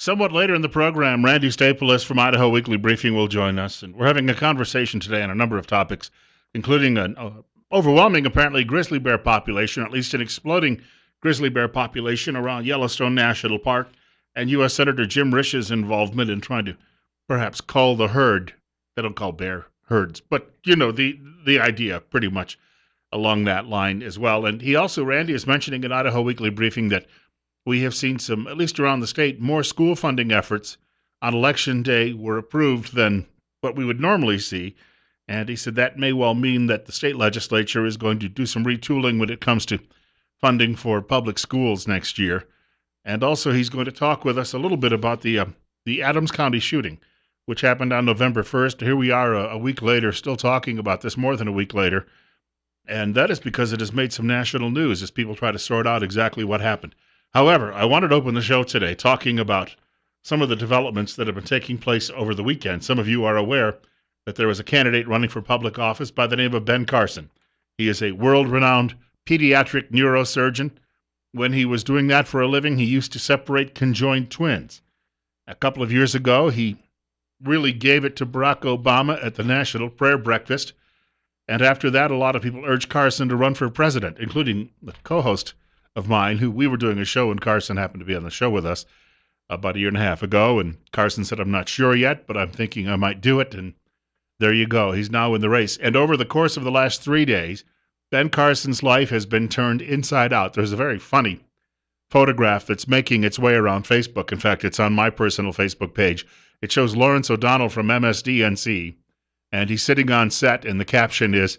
Somewhat later in the program, Randy Staples from Idaho Weekly Briefing will join us, and we're having a conversation today on a number of topics, including an overwhelming, apparently, grizzly bear population, or at least an exploding grizzly bear population around Yellowstone National Park, and U.S. Senator Jim Risch's involvement in trying to perhaps cull the herd. They don't call bear herds, but you know the idea pretty much along that line as well. And he also, Randy, is mentioning in Idaho Weekly Briefing that we have seen some, at least around the state, more school funding efforts on election day were approved than what we would normally see. And he said that may well mean that the state legislature is going to do some retooling when it comes to funding for public schools next year. And also, he's going to talk with us a little bit about the Adams County shooting, which happened on November 1st. Here we are a week later, still talking about this, more than a week later. And that is because it has made some national news as people try to sort out exactly what happened. However, I wanted to open the show today talking about some of the developments that have been taking place over the weekend. Some of you are aware that there was a candidate running for public office by the name of Ben Carson. He is a world-renowned pediatric neurosurgeon. When he was doing that for a living, he used to separate conjoined twins. A couple of years ago, he really gave it to Barack Obama at the National Prayer Breakfast. And after that, a lot of people urged Carson to run for president, including the co-host of mine, who we were doing a show, and Carson happened to be on the show with us about a year and a half ago. And Carson said, I'm not sure yet, but I'm thinking I might do it. And there you go. He's now in the race. And over the course of the last 3 days, Ben Carson's life has been turned inside out. There's a very funny photograph that's making its way around Facebook. In fact, it's on my personal Facebook page. It shows Lawrence O'Donnell from MSDNC, and he's sitting on set, and the caption is,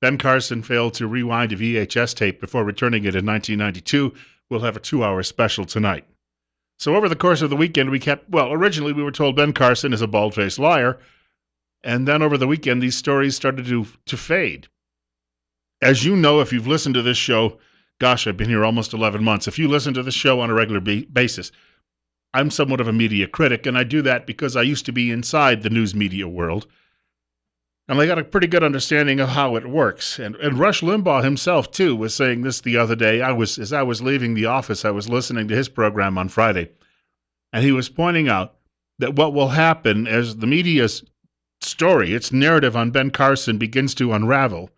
Ben Carson failed to rewind a VHS tape before returning it in 1992. We'll have a 2-hour special tonight. So over the course of the weekend, originally we were told Ben Carson is a bald-faced liar, and then over the weekend, these stories started to fade. As you know, if you've listened to this show, gosh, I've been here almost 11 months. If you listen to this show on a regular basis, I'm somewhat of a media critic, and I do that because I used to be inside the news media world. And I got a pretty good understanding of how it works. And Rush Limbaugh himself, too, was saying this the other day. As I was leaving the office, I was listening to his program on Friday. And he was pointing out that what will happen as the media's story, its narrative on Ben Carson begins to unravel,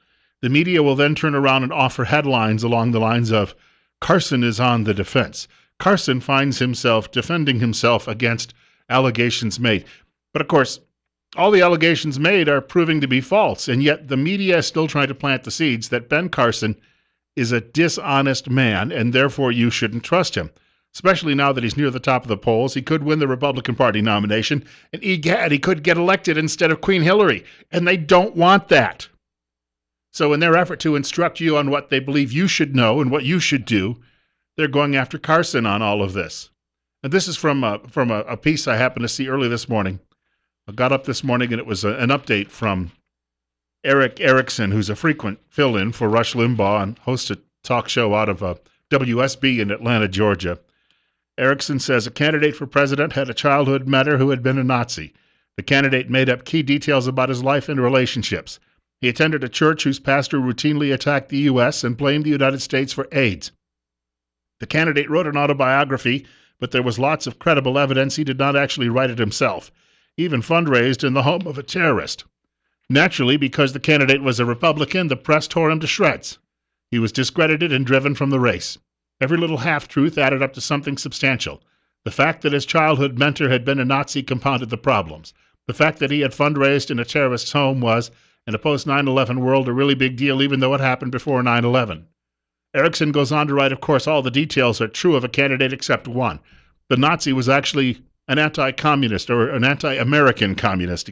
the media will then turn around and offer headlines along the lines of, Carson is on the defense. Carson finds himself defending himself against allegations made. But of course, all the allegations made are proving to be false, and yet the media is still trying to plant the seeds that Ben Carson is a dishonest man, and therefore you shouldn't trust him, especially now that he's near the top of the polls. He could win the Republican Party nomination, and egad, he could get elected instead of Queen Hillary, and they don't want that. So in their effort to instruct you on what they believe you should know and what you should do, they're going after Carson on all of this. And this is from a piece I happened to see early this morning. I got up this morning, and it was an update from Eric Erickson, who's a frequent fill-in for Rush Limbaugh and hosts a talk show out of WSB in Atlanta, Georgia. Erickson says a candidate for president had a childhood mentor who had been a Nazi. The candidate made up key details about his life and relationships. He attended a church whose pastor routinely attacked the U.S. and blamed the United States for AIDS. The candidate wrote an autobiography, but there was lots of credible evidence he did not actually write it himself. He even fundraised in the home of a terrorist. Naturally, because the candidate was a Republican, the press tore him to shreds. He was discredited and driven from the race. Every little half-truth added up to something substantial. The fact that his childhood mentor had been a Nazi compounded the problems. The fact that he had fundraised in a terrorist's home was, in a post-9/11 world, a really big deal, even though it happened before 9/11. Erickson goes on to write, of course, all the details are true of a candidate except one. The Nazi was actually an anti-communist, or an anti-American communist,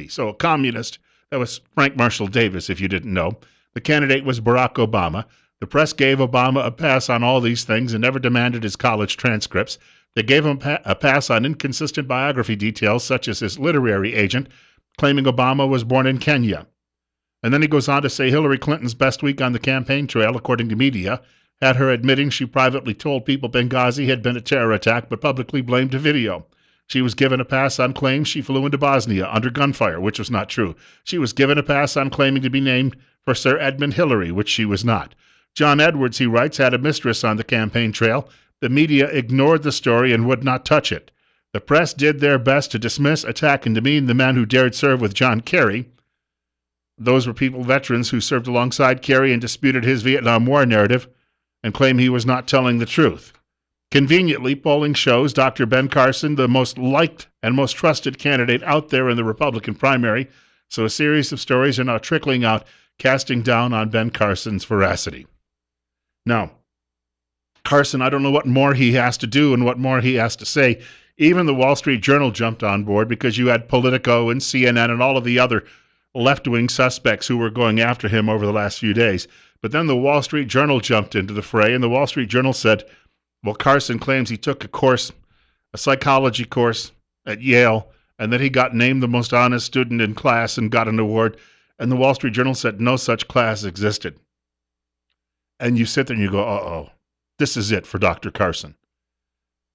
So a communist, that was Frank Marshall Davis, if you didn't know. The candidate was Barack Obama. The press gave Obama a pass on all these things and never demanded his college transcripts. They gave him a pass on inconsistent biography details, such as his literary agent, claiming Obama was born in Kenya. And then he goes on to say Hillary Clinton's best week on the campaign trail, according to media, had her admitting she privately told people Benghazi had been a terror attack, but publicly blamed a video. She was given a pass on claims she flew into Bosnia under gunfire, which was not true. She was given a pass on claiming to be named for Sir Edmund Hillary, which she was not. John Edwards, he writes, had a mistress on the campaign trail. The media ignored the story and would not touch it. The press did their best to dismiss, attack, and demean the men who dared serve with John Kerry. Those were people, veterans, who served alongside Kerry and disputed his Vietnam War narrative and claimed he was not telling the truth. Conveniently, polling shows Dr. Ben Carson the most liked and most trusted candidate out there in the Republican primary, so a series of stories are now trickling out, casting down on Ben Carson's veracity. Now, Carson, I don't know what more he has to do and what more he has to say. Even the Wall Street Journal jumped on board because you had Politico and CNN and all of the other left-wing suspects who were going after him over the last few days. But then the Wall Street Journal jumped into the fray, and the Wall Street Journal said, well, Carson claims he took a psychology course at Yale, and that he got named the most honest student in class and got an award. And the Wall Street Journal said no such class existed. And you sit there and you go, uh-oh, this is it for Dr. Carson.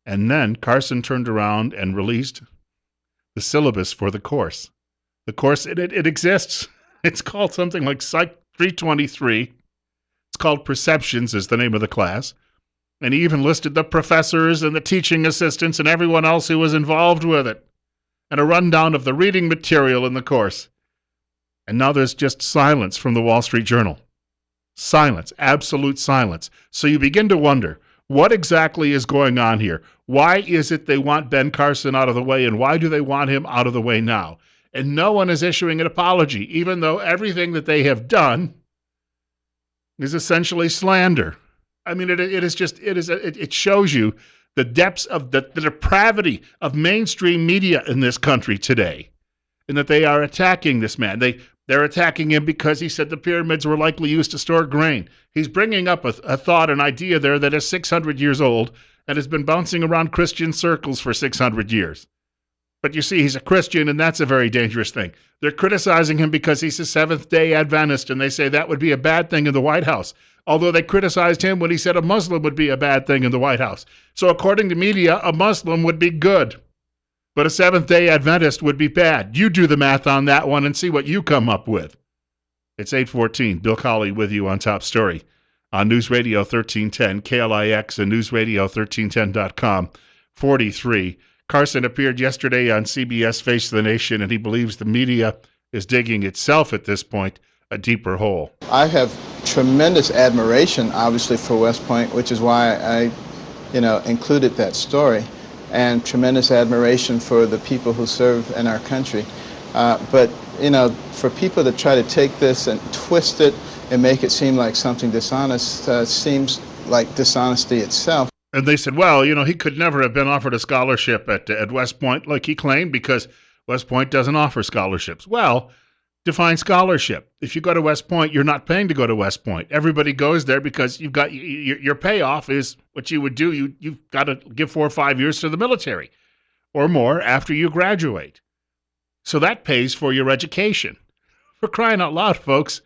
And then Carson turned around and released the syllabus for the course. The course, it exists. It's called something like Psych 323. It's called Perceptions is the name of the class. And he even listed the professors and the teaching assistants and everyone else who was involved with it. And a rundown of the reading material in the course. And now there's just silence from the Wall Street Journal. Silence, absolute silence. So you begin to wonder, what exactly is going on here? Why is it they want Ben Carson out of the way, and why do they want him out of the way now? And no one is issuing an apology, even though everything that they have done is essentially slander. I mean, it shows you the depths of the depravity of mainstream media in this country today, and that they are attacking this man. They're attacking him because he said the pyramids were likely used to store grain. He's bringing up a thought, an idea there that is 600 years old and has been bouncing around Christian circles for 600 years. But you see, he's a Christian, and that's a very dangerous thing. They're criticizing him because he's a Seventh-day Adventist, and they say that would be a bad thing in the White House, although they criticized him when he said a Muslim would be a bad thing in the White House. So according to media, a Muslim would be good, but a Seventh-day Adventist would be bad. You do the math on that one and see what you come up with. It's 8:14. Bill Colley with you on Top Story on News Radio 1310, KLIX, and newsradio1310.com. 43. Carson appeared yesterday on CBS Face of the Nation, and he believes the media is digging itself at this point a deeper hole. I have tremendous admiration, obviously, for West Point, which is why I, included that story, and tremendous admiration for the people who serve in our country. But for people to try to take this and twist it and make it seem like something dishonest seems like dishonesty itself. And they said, well, he could never have been offered a scholarship at West Point like he claimed because West Point doesn't offer scholarships. Well, define scholarship. If you go to West Point, you're not paying to go to West Point. Everybody goes there because you've got your payoff is what you would do. You've got to give 4 or 5 years to the military or more after you graduate. So that pays for your education. For crying out loud, folks.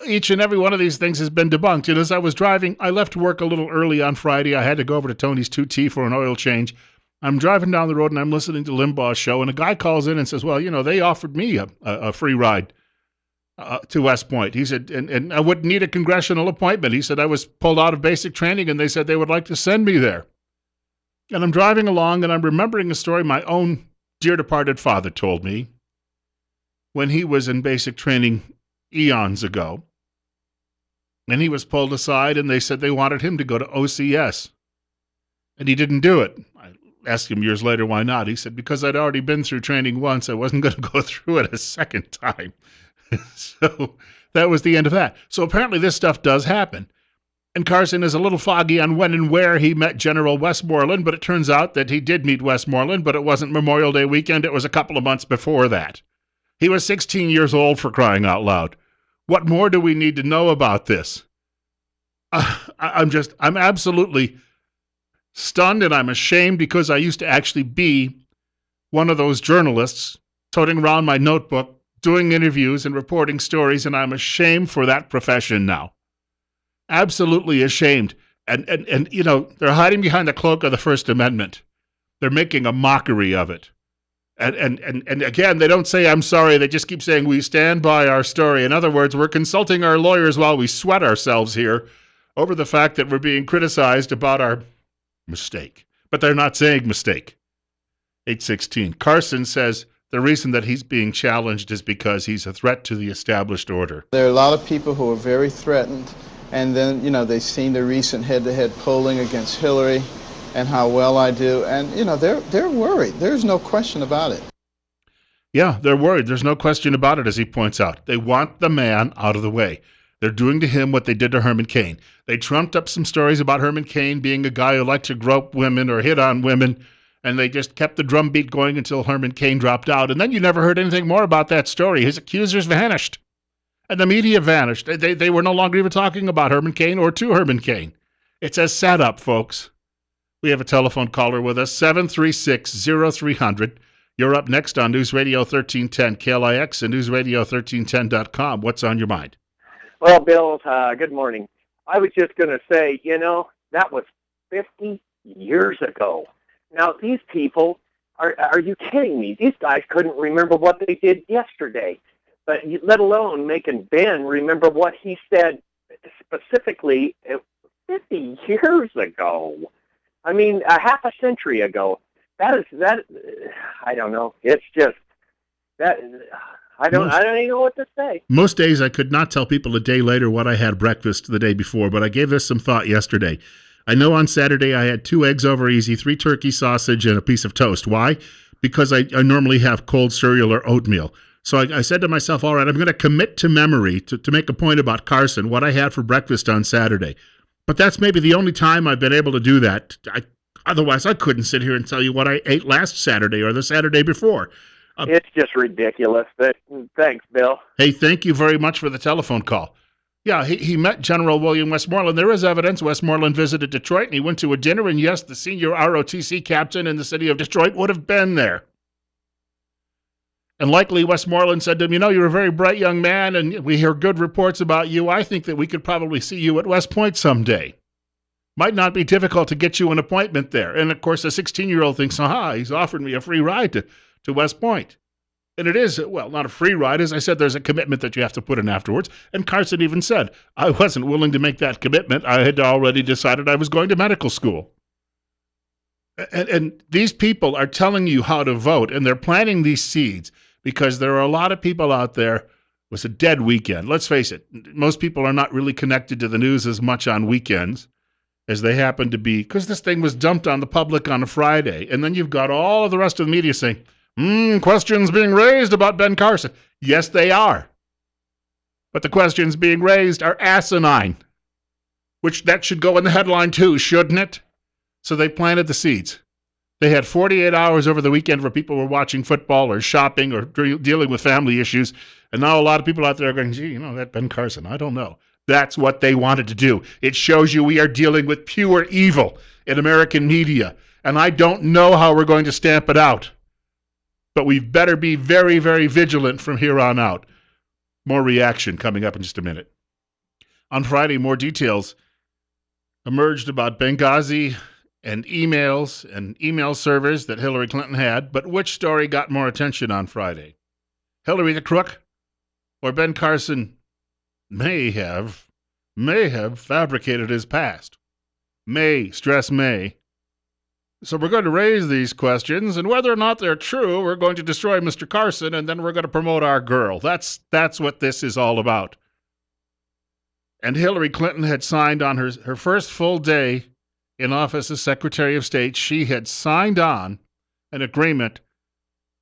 Each and every one of these things has been debunked. And as I was driving, I left work a little early on Friday. I had to go over to Tony's 2T for an oil change. I'm driving down the road and I'm listening to Limbaugh's show, and a guy calls in and says, well, they offered me a free ride to West Point. He said, and I wouldn't need a congressional appointment. He said, I was pulled out of basic training and they said they would like to send me there. And I'm driving along and I'm remembering a story my own dear departed father told me when he was in basic training eons ago, and he was pulled aside and they said they wanted him to go to OCS, and he didn't do it. I asked him years later why not. He said, because I'd already been through training once, I wasn't going to go through it a second time. So that was the end of that. So apparently this stuff does happen, and Carson is a little foggy on when and where he met General Westmoreland, but it turns out that he did meet Westmoreland, but it wasn't Memorial Day weekend. It was a couple of months before that. He was 16 years old, for crying out loud. What more do we need to know about this? I'm absolutely stunned, and I'm ashamed because I used to actually be one of those journalists toting around my notebook, doing interviews and reporting stories, and I'm ashamed for that profession now. Absolutely ashamed. And they're hiding behind the cloak of the First Amendment. They're making a mockery of it. And again, they don't say, I'm sorry. They just keep saying, we stand by our story. In other words, we're consulting our lawyers while we sweat ourselves here over the fact that we're being criticized about our mistake. But they're not saying mistake. 816. Carson says the reason that he's being challenged is because he's a threat to the established order. There are a lot of people who are very threatened, and then, they've seen the recent head-to-head polling against Hillary and how well I do, and, they're worried. There's no question about it. Yeah, they're worried. There's no question about it, as he points out. They want the man out of the way. They're doing to him what they did to Herman Cain. They trumped up some stories about Herman Cain being a guy who liked to grope women or hit on women, and they just kept the drumbeat going until Herman Cain dropped out. And then you never heard anything more about that story. His accusers vanished, and the media vanished. They were no longer even talking about Herman Cain or to Herman Cain. It's a setup, folks. We have a telephone caller with us, 736-0300. You're up next on News Radio 1310 KLIX and newsradio1310.com. What's on your mind? Well, Bill, good morning. I was just going to say, that was 50 years ago. Now, these people, are you kidding me? These guys couldn't remember what they did yesterday, but let alone making Ben remember what he said specifically 50 years ago. I mean, a half a century ago. That I don't know. It's just that I don't even know what to say. Most days I could not tell people a day later what I had breakfast the day before, but I gave this some thought yesterday. I know on Saturday I had 2 eggs over easy, 3 turkey sausage, and a piece of toast. Why? Because I normally have cold cereal or oatmeal. So I said to myself, all right, I'm going to commit to memory to make a point about Carson, what I had for breakfast on Saturday. But that's maybe the only time I've been able to do that. Otherwise, I couldn't sit here and tell you what I ate last Saturday or the Saturday before. It's just ridiculous. Thanks, Bill. Hey, thank you very much for the telephone call. Yeah, he met General William Westmoreland. There is evidence Westmoreland visited Detroit, and he went to a dinner, and yes, the senior ROTC captain in the city of Detroit would have been there. And likely Westmoreland said to him, you're a very bright young man, and we hear good reports about you. I think that we could probably see you at West Point someday. Might not be difficult to get you an appointment there. And, of course, a 16-year-old thinks, he's offered me a free ride to West Point. And it is, well, not a free ride. As I said, there's a commitment that you have to put in afterwards. And Carson even said, I wasn't willing to make that commitment. I had already decided I was going to medical school. And these people are telling you how to vote, and they're planting these seeds because there are a lot of people out there. It was a dead weekend. Let's face it, most people are not really connected to the news as much on weekends as they happen to be, because this thing was dumped on the public on a Friday. And then you've got all of the rest of the media saying, questions being raised about Ben Carson. Yes, they are. But the questions being raised are asinine, which that should go in the headline too, shouldn't it? So they planted the seeds. They had 48 hours over the weekend where people were watching football or shopping or dealing with family issues. And now a lot of people out there are going, gee, that Ben Carson, I don't know. That's what they wanted to do. It shows you we are dealing with pure evil in American media. And I don't know how we're going to stamp it out. But we better be very, very vigilant from here on out. More reaction coming up in just a minute. On Friday, more details emerged about Benghazi and emails and email servers that Hillary Clinton had. But which story got more attention on Friday? Hillary the crook or Ben Carson may have fabricated his past. May, stress may. So we're going to raise these questions, and whether or not they're true, we're going to destroy Mr. Carson, and then we're going to promote our girl. That's what this is all about. And Hillary Clinton had signed on her first full day in office as Secretary of State. She had signed on an agreement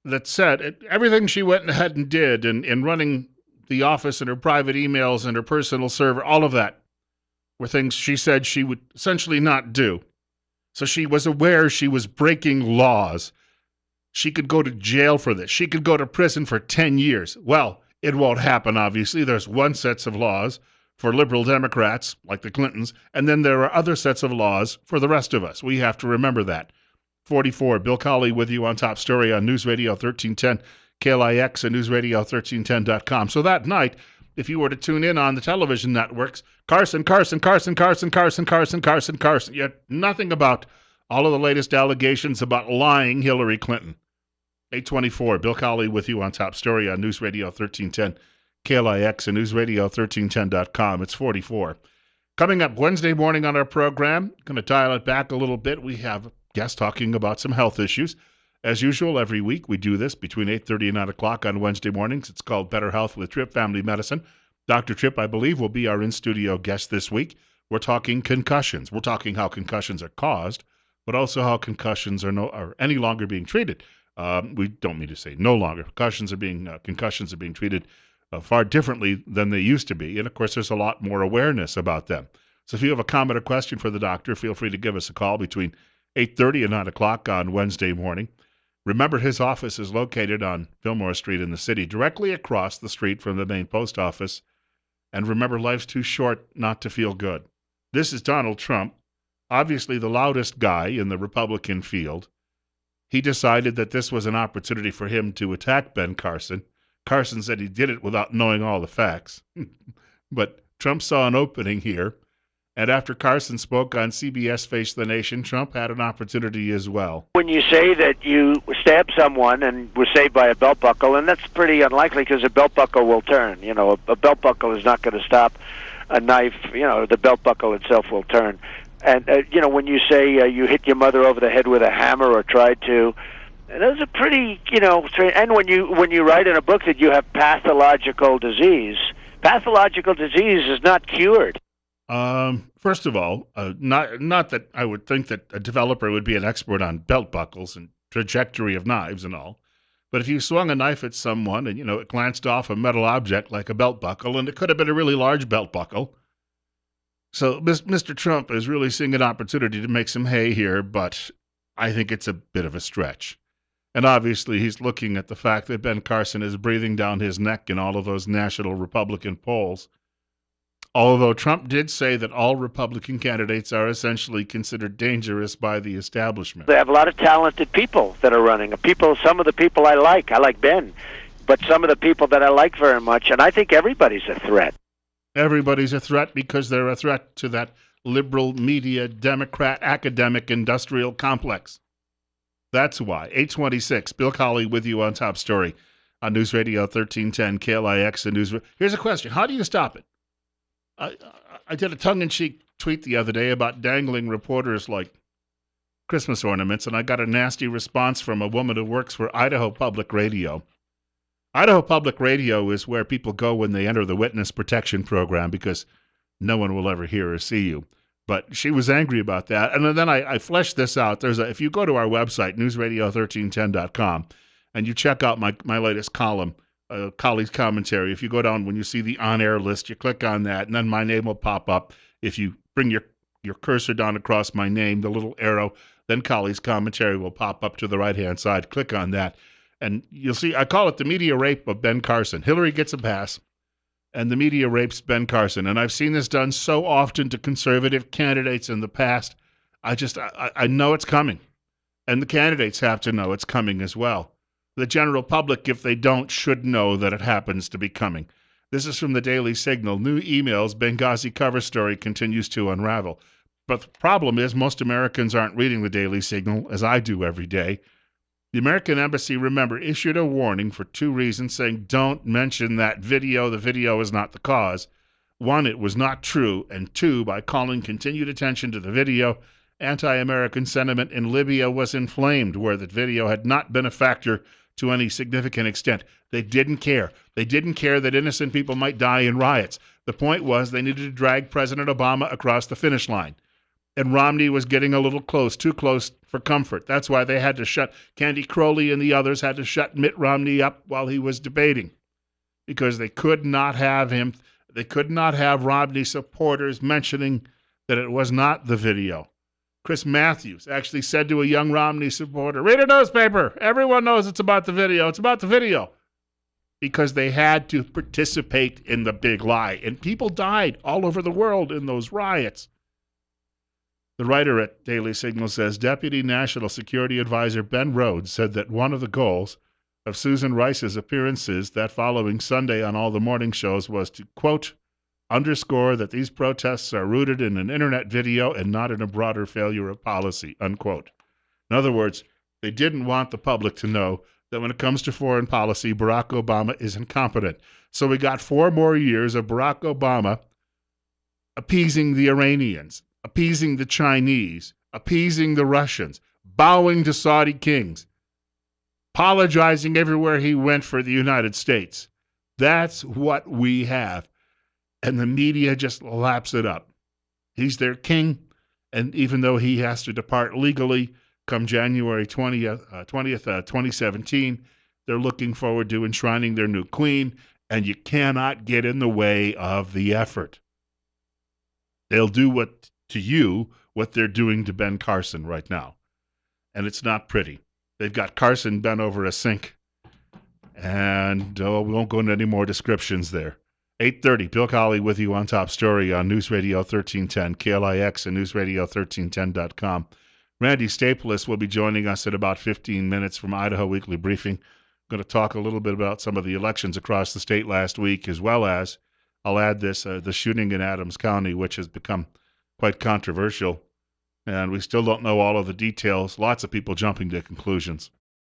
that said everything she went ahead and did in running the office and her private emails and her personal server, all of that were things she said she would essentially not do. So she was aware she was breaking laws. She could go to jail for this. She could go to prison for 10 years. Well, it won't happen, obviously. There's one set of laws for liberal Democrats, like the Clintons, and then there are other sets of laws for the rest of us. We have to remember that. 44, Bill Colley with you on Top Story on News Radio 1310. KLIX and newsradio1310.com. So that night, if you were to tune in on the television networks, Carson. You had nothing about all of the latest allegations about lying Hillary Clinton. 824, Bill Colley with you on Top Story on News Radio 1310, KLIX and newsradio1310.com. It's 44. Coming up Wednesday morning on our program, going to dial it back a little bit. We have guests talking about some health issues. As usual, every week we do this between 8:30 and 9 o'clock on Wednesday mornings. It's called Better Health with Tripp Family Medicine. Dr. Tripp, I believe, will be our in-studio guest this week. We're talking concussions. We're talking how concussions are caused, but also how concussions are any longer being treated. We don't mean to say no longer. Concussions are being treated far differently than they used to be, and of course, there's a lot more awareness about them. So, if you have a comment or question for the doctor, feel free to give us a call between 8:30 and 9 o'clock on Wednesday morning. Remember, his office is located on Fillmore Street in the city, directly across the street from the main post office. And remember, life's too short not to feel good. This is Donald Trump, obviously the loudest guy in the Republican field. He decided that this was an opportunity for him to attack Ben Carson. Carson said he did it without knowing all the facts. But Trump saw an opening here. And after Carson spoke on CBS Face the Nation, Trump had an opportunity as well. When you say that you stabbed someone and were saved by a belt buckle, and that's pretty unlikely because a belt buckle will turn. You know, a belt buckle is not going to stop a knife. You know, the belt buckle itself will turn. And, you know, when you say you hit your mother over the head with a hammer or tried to, those are pretty, you know, and when you write in a book that you have pathological disease is not cured. First of all, not that I would think that a developer would be an expert on belt buckles and trajectory of knives and all, but if you swung a knife at someone and, you know, it glanced off a metal object like a belt buckle, and it could have been a really large belt buckle. So Mr. Trump is really seeing an opportunity to make some hay here, but I think it's a bit of a stretch. And obviously he's looking at the fact that Ben Carson is breathing down his neck in all of those national Republican polls. Although Trump did say that all Republican candidates are essentially considered dangerous by the establishment. They have a lot of talented people that are running. Some of the people I like Ben, but some of the people that I like very much, and I think everybody's a threat. Everybody's a threat because they're a threat to that liberal media, Democrat, academic, industrial complex. That's why. 826, Bill Colley with you on Top Story on News Radio 1310, KLIX and News. Here's a question. How do you stop it? I did a tongue-in-cheek tweet the other day about dangling reporters like Christmas ornaments, and I got a nasty response from a woman who works for Idaho Public Radio. Idaho Public Radio is where people go when they enter the witness protection program because no one will ever hear or see you. But she was angry about that. And then I fleshed this out. If you go to our website, newsradio1310.com, and you check out my latest column, Colley's commentary. If you go down, when you see the on-air list, you click on that, and then my name will pop up. If you bring your cursor down across my name, the little arrow, then Colley's commentary will pop up to the right-hand side. Click on that, and you'll see, I call it the media rape of Ben Carson. Hillary gets a pass, and the media rapes Ben Carson. And I've seen this done so often to conservative candidates in the past. I know it's coming, and the candidates have to know it's coming as well. The general public, if they don't, should know that it happens to be coming. This is from the Daily Signal. New emails, Benghazi cover story continues to unravel. But the problem is most Americans aren't reading the Daily Signal, as I do every day. The American Embassy, remember, issued a warning for two reasons, saying don't mention that video. The video is not the cause. One, it was not true. And two, by calling continued attention to the video, anti-American sentiment in Libya was inflamed, where that video had not been a factor to any significant extent. They didn't care. They didn't care that innocent people might die in riots. The point was they needed to drag President Obama across the finish line. And Romney was getting a little close, too close for comfort. That's why they had to shut, Candy Crowley and the others had to shut Mitt Romney up while he was debating. Because they could not have Romney supporters mentioning that it was not the video. Chris Matthews actually said to a young Romney supporter, read a newspaper. Everyone knows it's about the video. It's about the video. Because they had to participate in the big lie. And people died all over the world in those riots. The writer at Daily Signal says Deputy National Security Advisor Ben Rhodes said that one of the goals of Susan Rice's appearances that following Sunday on all the morning shows was to, quote, underscore that these protests are rooted in an internet video and not in a broader failure of policy, unquote. In other words, they didn't want the public to know that when it comes to foreign policy, Barack Obama is incompetent. So we got 4 more years of Barack Obama appeasing the Iranians, appeasing the Chinese, appeasing the Russians, bowing to Saudi kings. apologizing everywhere he went for the United States. That's what we have. And the media just laps it up. He's their king, and even though he has to depart legally come January 20th, 2017, they're looking forward to enshrining their new queen, and you cannot get in the way of the effort. They'll do what they're doing to Ben Carson right now, and it's not pretty. They've got Carson bent over a sink, and we won't go into any more descriptions there. 8:30, Bill Colley with you on Top Story on News Radio 1310, KLIX and newsradio1310.com. Randy Staples will be joining us in about 15 minutes from Idaho Weekly Briefing. I'm going to talk a little bit about some of the elections across the state last week, as well as, I'll add this, the shooting in Adams County, which has become quite controversial, and we still don't know all of the details. Lots of people jumping to conclusions.